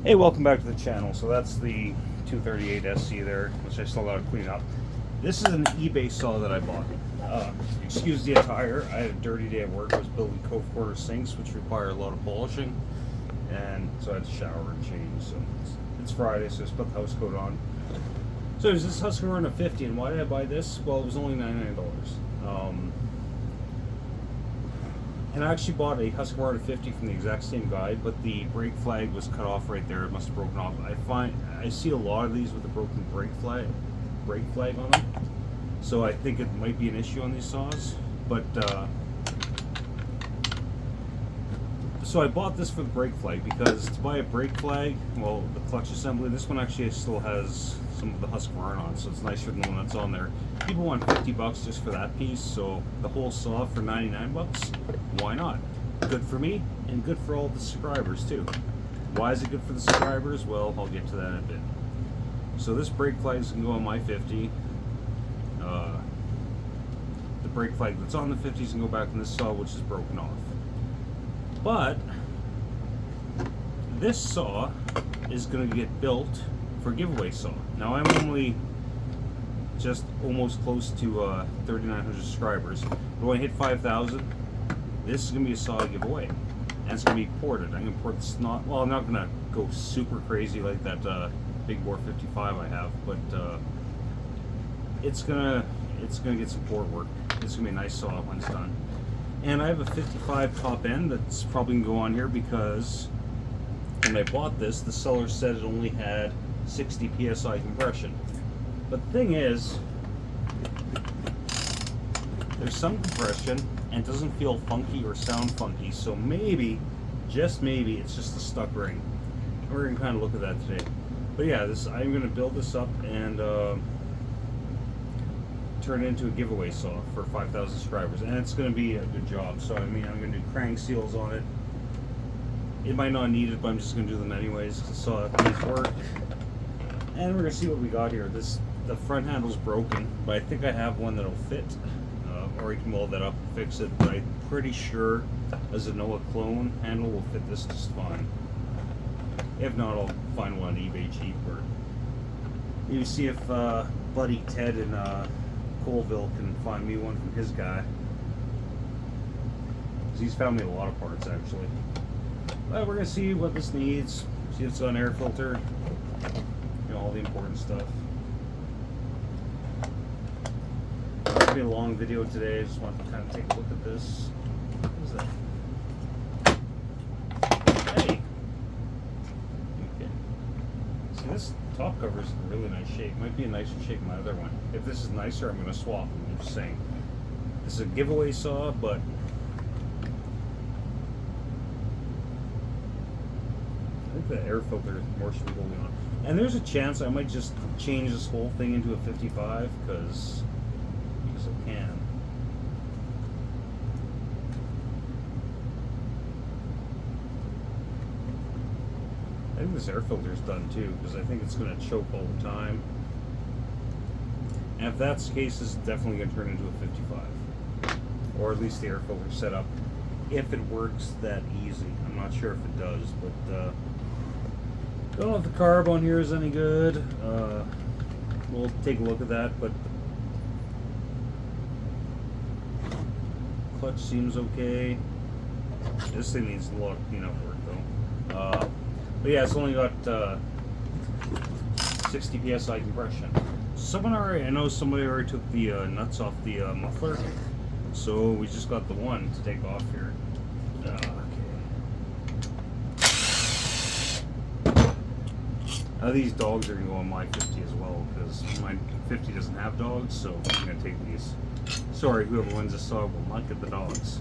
Hey, welcome back to the channel. So that's the 238 SC there, which I still got to clean up. This is an eBay saw that I bought. Excuse the attire. I had a dirty day at work. I was building cove quarter sinks, which require a lot of polishing, and so I had to shower and change. So it's Friday, so I just put the house coat on. So there's this Husqvarna 50, and why did I buy this? Well, it was only $99. And I actually bought a Husqvarna 50 from the exact same guy, but the brake flag was cut off right there. It must have broken off. I see a lot of these with a broken brake flag on them. So I think it might be an issue on these saws. But so I bought this for the brake flag because to buy a brake flag, well, the clutch assembly, this one actually still has some of the Husqvarna on, so it's nicer than the one that's on there. People want $50 just for that piece, so the whole saw for 99 bucks, why not? Good for me and good for all the subscribers too. Why is it good for the subscribers? Well, I'll get to that in a bit. So this brake flag is going to go on my 50. The brake flag that's on the 50 is going to go back on this saw, which is broken off. But this saw is going to get built for a giveaway saw. Now I'm only just almost close to 3,900 subscribers. But when I hit 5,000, this is going to be a saw giveaway. And it's going to be ported. I'm going to port this, I'm not going to go super crazy like that Big Bore 55 I have, but it's gonna get some port work. It's going to be a nice saw when it's done. And I have a 55 top end that's probably going to go on here because when I bought this, the seller said it only had 60 psi compression. But the thing is, there's some compression and it doesn't feel funky or sound funky, so maybe, just maybe, it's just a stuck ring. We're going to kind of look at that today. But yeah, I'm going to build this up and turn it into a giveaway saw for 5,000 subscribers, and it's going to be a good job. So I mean, I'm going to do crank seals on it. It might not need it, but I'm just going to do them anyways. So these work, and we're going to see what we got here. The front handle's broken, but I think I have one that'll fit, or you can weld that up and fix it. But I'm pretty sure a Zenoah clone handle will fit this just fine. If not, I'll find one on eBay cheap, or maybe see if Buddy Ted in Colville can find me one from his guy, because he's found me a lot of parts actually. But we're gonna see what this needs, see if it's got an air filter, you know, all the important stuff. It's gonna be a long video today. I just want to kind of take a look at this. What is that? Hey. Okay. See, this top cover is in really nice shape. Might be a nicer shape than my other one. If this is nicer, I'm going to swap them. I'm just saying. This is a giveaway saw, but I think the air filter more should be holding on. And there's a chance I might just change this whole thing into a 55 because I can. I think this air filter is done too, because I think it's going to choke all the time. And if that's the case, this is definitely going to turn into a 55. Or at least the air filter set up, if it works that easy. I'm not sure if it does, but don't know if the carb on here is any good. We'll take a look at that, but clutch seems okay. This thing needs a lot of cleanup work though. But yeah, it's only got 60 psi compression. I know somebody already took the nuts off the muffler, so we just got the one to take off here. Okay. Now these dogs are going to go on my 50 as well, because my 50 doesn't have dogs, so I'm going to take these. Sorry, whoever wins this saw will not get the dogs.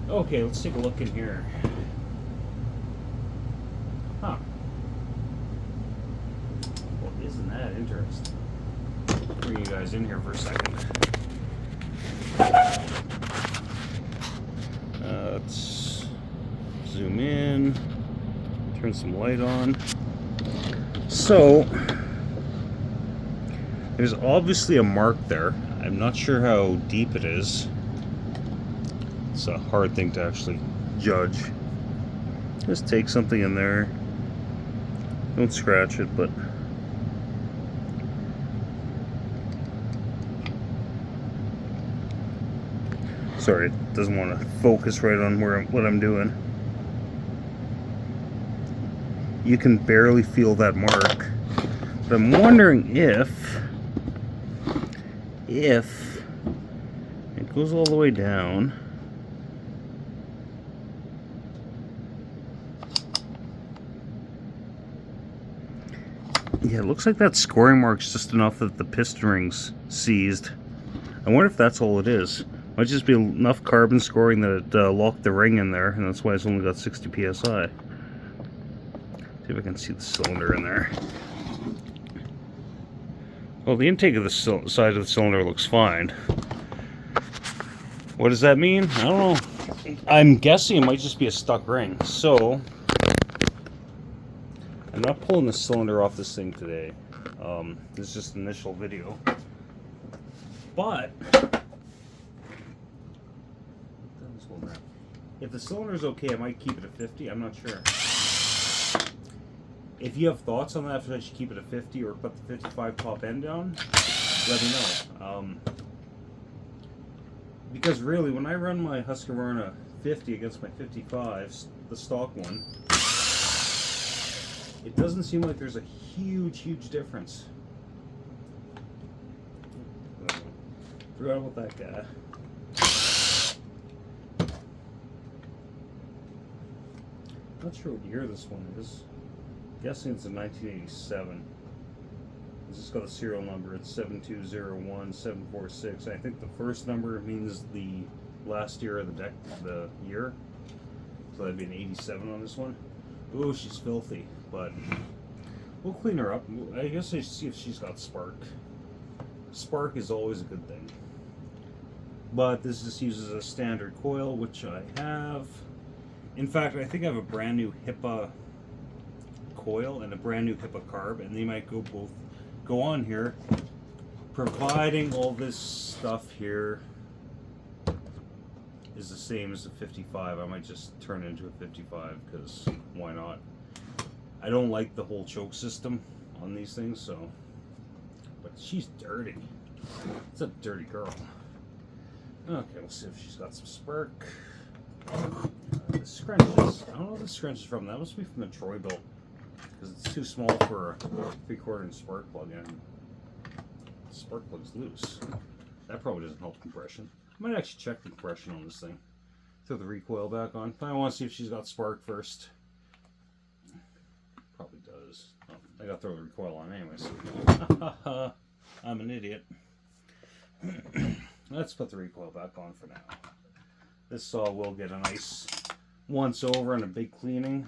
Okay, let's take a look in here. Huh. Well, isn't that interesting? Bring you guys in here for a second. Let's zoom in, turn some light on. So, there's obviously a mark there. I'm not sure how deep it is. It's a hard thing to actually judge. Just take something in there Don't scratch it, but sorry, it doesn't want to focus right on what I'm doing. You can barely feel that mark, but I'm wondering if it goes all the way down. Yeah, it looks like that scoring mark's just enough that the piston ring's seized. I wonder if that's all it is. Might just be enough carbon scoring that it locked the ring in there, and that's why it's only got 60 psi. See if I can see the cylinder in there. Well, the intake of the side of the cylinder looks fine. What does that mean? I don't know. I'm guessing it might just be a stuck ring. So, I'm not pulling the cylinder off this thing today. This is just an initial video. But, if the cylinder is okay, I might keep it at 50. I'm not sure. If you have thoughts on that, if I should keep it at 50 or put the 55 top end down, let me know. Because really, when I run my Husqvarna 50 against my 55, the stock one, it doesn't seem like there's a huge difference. Forgot about that guy. Not sure what year this one is. I'm guessing it's a 1987. It's just got a serial number. It's 7201746. I think the first number means the last year of the year. So that'd be an 87 on this one. Oh, she's filthy, but we'll clean her up. I guess I should see if she's got spark. Spark is always a good thing. But this just uses a standard coil, which I have. In fact, I think I have a brand new HIPAA coil and a brand new HIPAA carb, and they might go on here, providing all this stuff here is the same as the 55. I might just turn it into a 55 because why not? I don't like the whole choke system on these things, so. But she's dirty. It's a dirty girl. Okay, we'll see if she's got some spark. The scrunches. I don't know what the scrunch is from. That must be from the Troy-Bilt, because it's too small for a 3/4 inch spark plug in. The spark plug's loose. That probably doesn't help compression. I might actually check the compression on this thing. Throw the recoil back on. I want to see if she's got spark first. Probably does. Oh, I gotta throw the recoil on anyways. I'm an idiot. Let's put the recoil back on for now. This saw will get a nice once over and a big cleaning.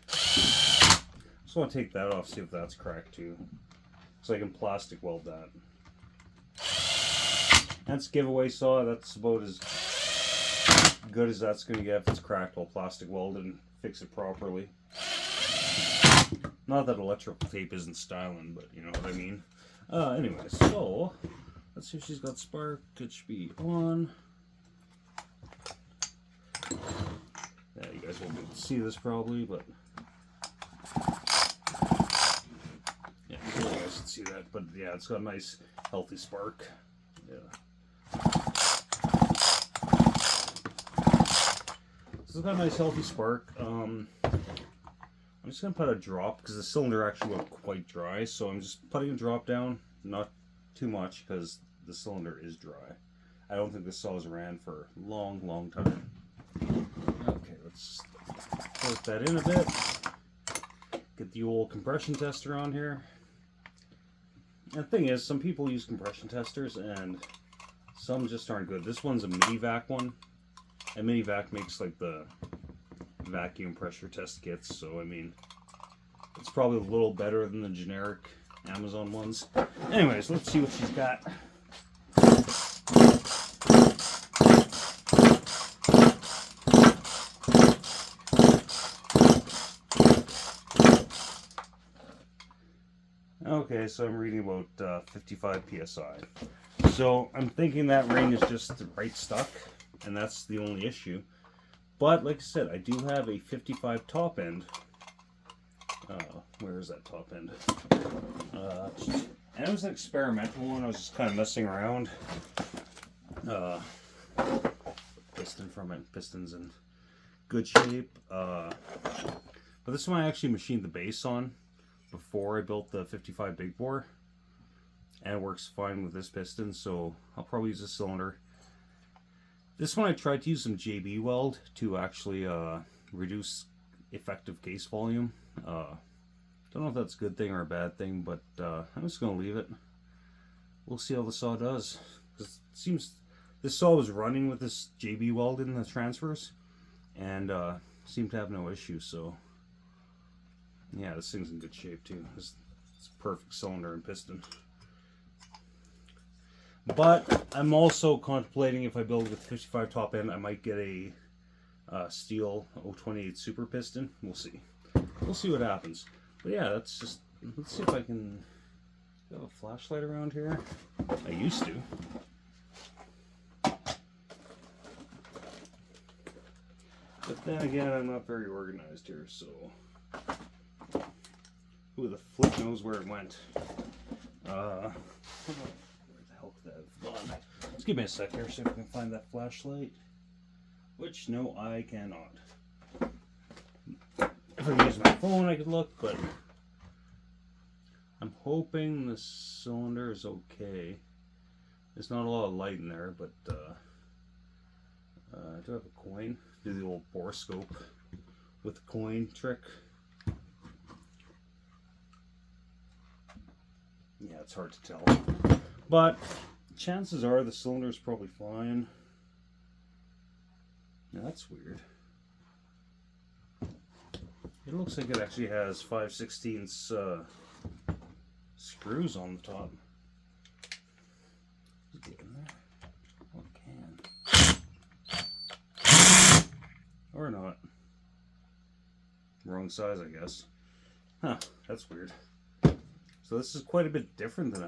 Just want to take that off, see if that's cracked too, so I can plastic weld that. That's giveaway saw. That's about as good as that's going to get if it's cracked. I'll plastic weld it and fix it properly. Not that electrical tape isn't styling, but you know what I mean. Anyway, so let's see if she's got spark. It should be on. Yeah, you guys won't be able to see this probably, but yeah, you guys can see that. But yeah, it's got a nice, healthy spark. Yeah. So it's got a nice, healthy spark. I'm just gonna put a drop because the cylinder actually went quite dry. So I'm just putting a drop down, not too much because the cylinder is dry. I don't think this saw's ran for a long time. Okay, let's work that in a bit. Get the old compression tester on here. And the thing is, some people use compression testers and some just aren't good. This one's a Minivac one, and Minivac makes like the vacuum pressure test kits, so I mean, it's probably a little better than the generic Amazon ones. Anyways, let's see what she's got. Okay, so I'm reading about 55 psi. So I'm thinking that ring is just right stuck, and that's the only issue. But like I said, I do have a 55 top end Where is that top end? And it was an experimental one. I was just kind of messing around. Piston from it. Piston's in good shape. But this one I actually machined the base on before I built the 55 big bore. And it works fine with this piston, so I'll probably use a cylinder. This one I tried to use some JB Weld to actually reduce effective case volume. Don't know if that's a good thing or a bad thing, but I'm just going to leave it. We'll see how the saw does. 'Cause it seems this saw was running with this JB Weld in the transfers, and seemed to have no issue. So yeah, this thing's in good shape too. It's a perfect cylinder and piston. But I'm also contemplating, if I build with 55 top end, I might get a steel 028 super piston. We'll see. We'll see what happens. But yeah, that's just, let's see if I can have a flashlight around here. I used to. But then again, I'm not very organized here, so who the flip knows where it went. Where the hell could that have gone? Just give me a sec here, see if I can find that flashlight. Which, no, I cannot. If I could use my phone, I could look, but I'm hoping the cylinder is okay. There's not a lot of light in there, but I do have a coin. Do the old borescope with the coin trick. Yeah, it's hard to tell, but chances are the cylinder is probably fine. Now, that's weird. It looks like it actually has 5/16 screws on the top. Get in there. What can? Or not. Wrong size, I guess. Huh, that's weird. So this is quite a bit different than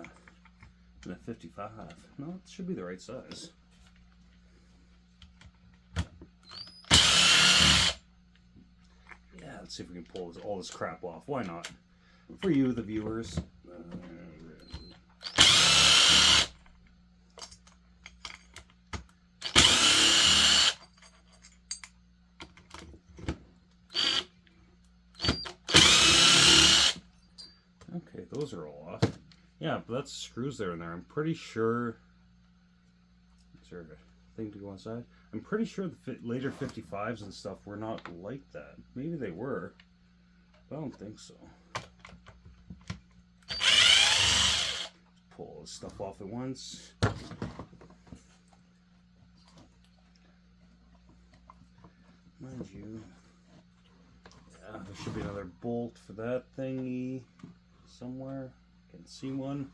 a 55. No, it should be the right size. Yeah, let's see if we can pull all this crap off. Why not? For you, the viewers. Okay, those are all off. Yeah, but that's screws there and there. I'm pretty sure. Is there a thing to go inside? I'm pretty sure the later 55s and stuff were not like that. Maybe they were, but I don't think so. Pull this stuff off at once. Mind you, yeah, there should be another bolt for that thingy somewhere. Can see one.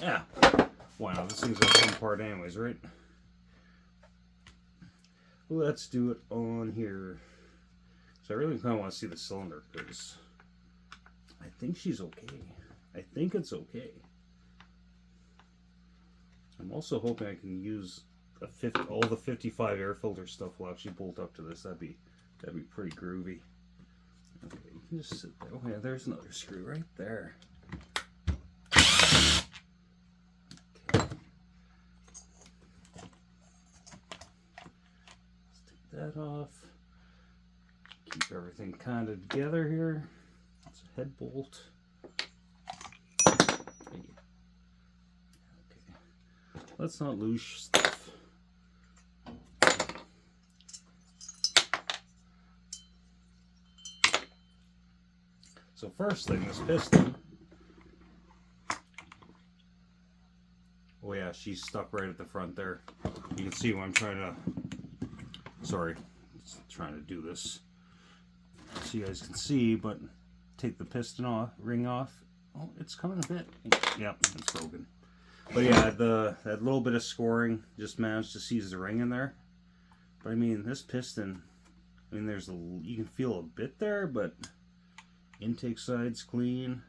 Yeah. Why not? This thing's got some part anyways, right? Let's do it on here. So I really kind of want to see the cylinder because I think she's okay. I think it's okay. I'm also hoping I can use all the 55 air filter stuff will actually bolt up to this. That'd be pretty groovy. Okay, you can just sit there. Oh yeah, there's another screw right there. That off. Keep everything kind of together here. It's a head bolt. Okay. Let's not lose stuff. So first thing, this piston. Oh yeah, she's stuck right at the front there. You can see when I'm trying to. Sorry, just trying to do this so you guys can see, but take the piston off, ring off. Oh, it's coming a bit. Yep, it's broken. But yeah, that little bit of scoring just managed to seize the ring in there. But I mean, this piston, I mean, you can feel a bit there, but intake side's clean.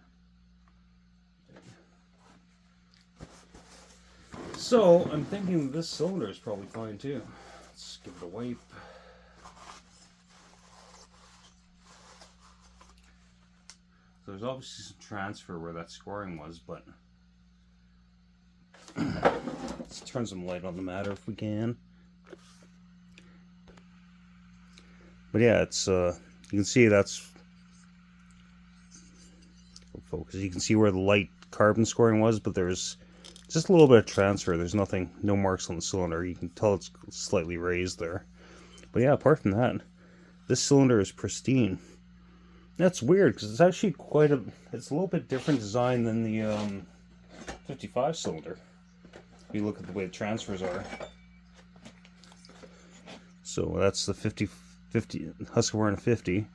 So I'm thinking this cylinder is probably fine too. Let's give it a wipe. there's obviously some transfer where that scoring was, but let's turn some light on the matter if we can. But yeah, it's you can see that's focus. You can see where the light carbon scoring was, but there's just a little bit of transfer. There's nothing, no marks on the cylinder. You can tell it's slightly raised there. But yeah, apart from that, this cylinder is pristine. That's weird because it's actually it's a little bit different design than the 55 cylinder. If you look at the way the transfers are. So that's the 50 Husqvarna 50.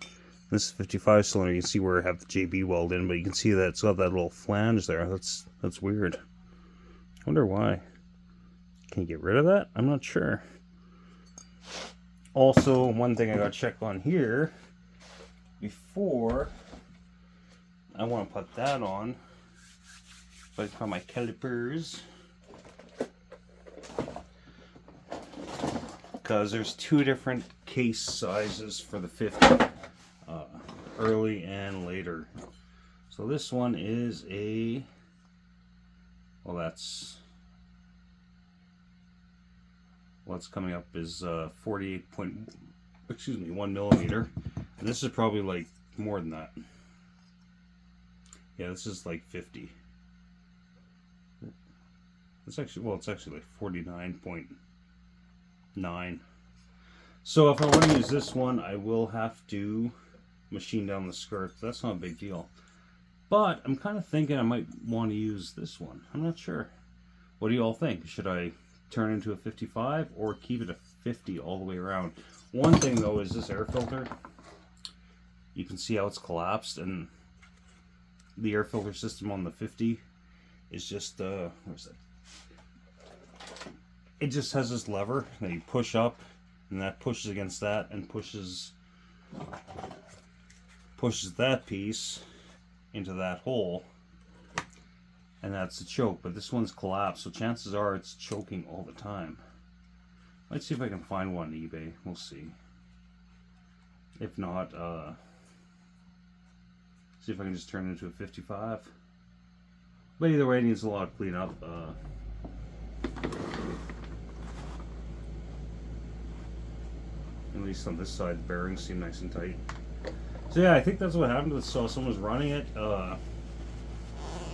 This is 55 cylinder. You can see where I have the JB weld in, but you can see that it's got that little flange there. That's weird. I wonder why. Can you get rid of that? I'm not sure. Also, one thing I gotta check on here before I want to put that on. If I can find my calipers. Because there's two different case sizes for the 50, early and later. So this one is a, well, that's what's coming up is 1 millimeter, and this is probably like more than that. Yeah, this is like 50. It's actually, well, it's actually like 49.9. So if I want to use this one, I will have to machine down the skirt. That's not a big deal. But I'm kind of thinking I might want to use this one. I'm not sure. What do you all think? Should I turn it into a 55 or keep it a 50 all the way around? One thing though is this air filter. You can see how it's collapsed, and the air filter system on the 50 is just where's that? It just has this lever that you push up, and that pushes against that and pushes that piece into that hole, and that's the choke. But this one's collapsed, so chances are it's choking all the time. Let's see if I can find one on eBay. We'll see. If not, see if I can just turn it into a 55. But either way, it needs a lot of cleanup. At least on this side, the bearings seem nice and tight. So yeah, I think that's what happened with someone was running it.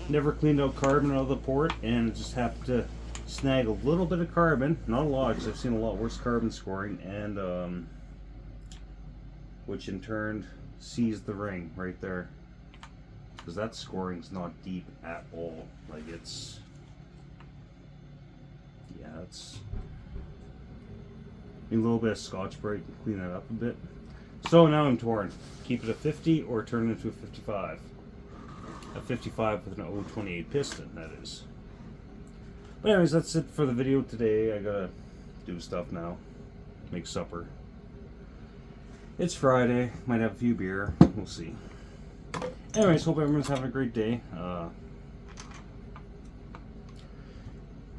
Never cleaned out carbon out of the port, and just happened to snag a little bit of carbon. Not a lot, because I've seen a lot worse carbon scoring, and which in turn seized the ring right there. Because that scoring's not deep at all. Like it's, yeah, it's a little bit of Scotch-Brite and clean that up a bit. So now I'm torn. Keep it a 50 or turn it into a 55. A 55 with an 028 piston, that is. But anyways, that's it for the video today. I gotta do stuff now. Make supper. It's Friday. Might have a few beer. We'll see. Anyways, hope everyone's having a great day. I'm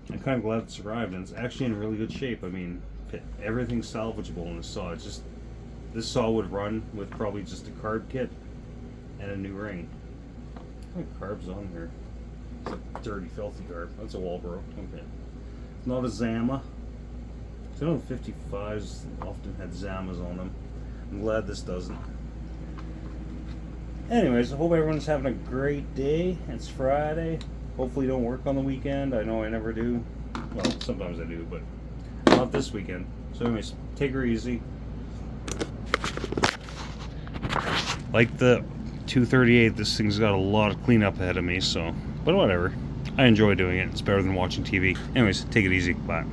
kind of glad it survived, and it's actually in really good shape. I mean, everything's salvageable in this saw. It's just, this saw would run with probably just a carb kit and a new ring. What carb's on here? It's a dirty, filthy carb. That's a Walbro. Okay. It's not a Zama. So I know the 55s often had Zamas on them. I'm glad this doesn't. Anyways, I hope everyone's having a great day. It's Friday. Hopefully don't work on the weekend. I know I never do. Well, sometimes I do, but not this weekend. So anyways, take her easy. Like the 238, this thing's got a lot of cleanup ahead of me, so, but whatever. I enjoy doing it. It's better than watching TV. Anyways, take it easy. Bye.